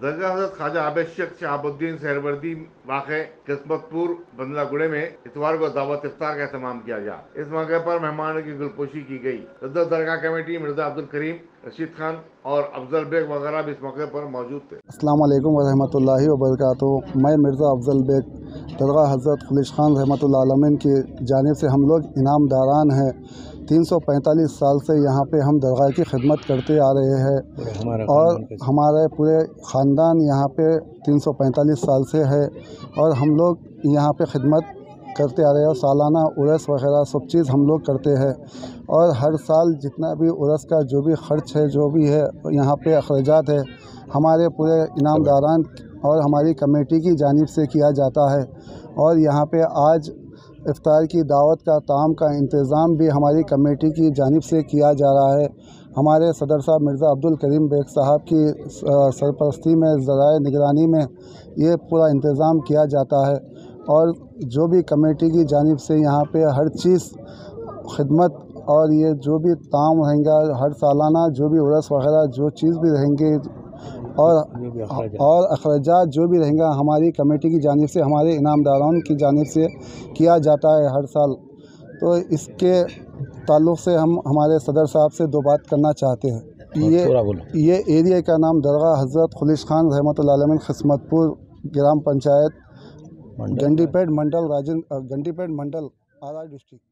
दरगाह हज़रत ख्वाजा आबिद शेख शहाबुद्दीन सहरवर्दी वाक़े किस्मतपुर बंदलागुड़े में इतवार को दावत इफ्तार का एहतमाम किया गया। इस मौके पर मेहमानों की गुलपोशी की गई। सदर दरगाह कमेटी मिर्जा अब्दुल करीम, रशीद खान और अफजल बेग वगैरह भी इस मौके पर मौजूद थे। अस्सलाम वालेकुम वरहमतुल्लाहि वबरकातुहू। मैं मिर्ज़ा अफजल बेग दरगाह हज़रत खुलिश खान रहमतुल्लाह अलैहि की जानिब से हम लोग इनामदारान हैं। 345 साल से यहाँ पे हम दरगाह की खिदमत करते आ रहे हैं और हमारे पूरे ख़ानदान यहाँ पे 345 साल से है और हम लोग यहाँ पे खिदमत करते आ रहे हैं और सालाना उर्स वग़ैरह सब चीज़ हम लोग करते हैं और हर साल जितना भी उर्स का जो भी ख़र्च है, जो भी है यहाँ पे अखराजात है, हमारे पूरे इनामदारान और हमारी कमेटी की जानिब से किया जाता है। और यहाँ पे आज इफ्तार की दावत का ताम का इंतज़ाम भी हमारी कमेटी की जानिब से किया जा रहा है। हमारे सदर साहब मिर्ज़ा अब्दुल करीम बेग साहब की सरपरस्ती में, ज़राए निगरानी में ये पूरा इंतज़ाम किया जाता है और जो भी कमेटी की जानिब से यहाँ पे हर चीज़ खिदमत और ये जो भी ताम रहेगा, हर सालाना जो भी उर्स वग़ैरह जो चीज़ भी रहेंगे और अखराजात जो भी रहेंगे हमारी कमेटी की जानिब से, हमारे इनामदारों की जानिब से किया जाता है हर साल। तो इसके ताल्लुक़ से हम हमारे सदर साहब से दो बात करना चाहते हैं। ये एरिया का नाम दरगाह हज़रत खुलिश खान रहमतुल्लाह अलैहि किस्मतपुर ग्राम पंचायत गंडीपेट मंडल आरा डिस्ट्रिक्ट।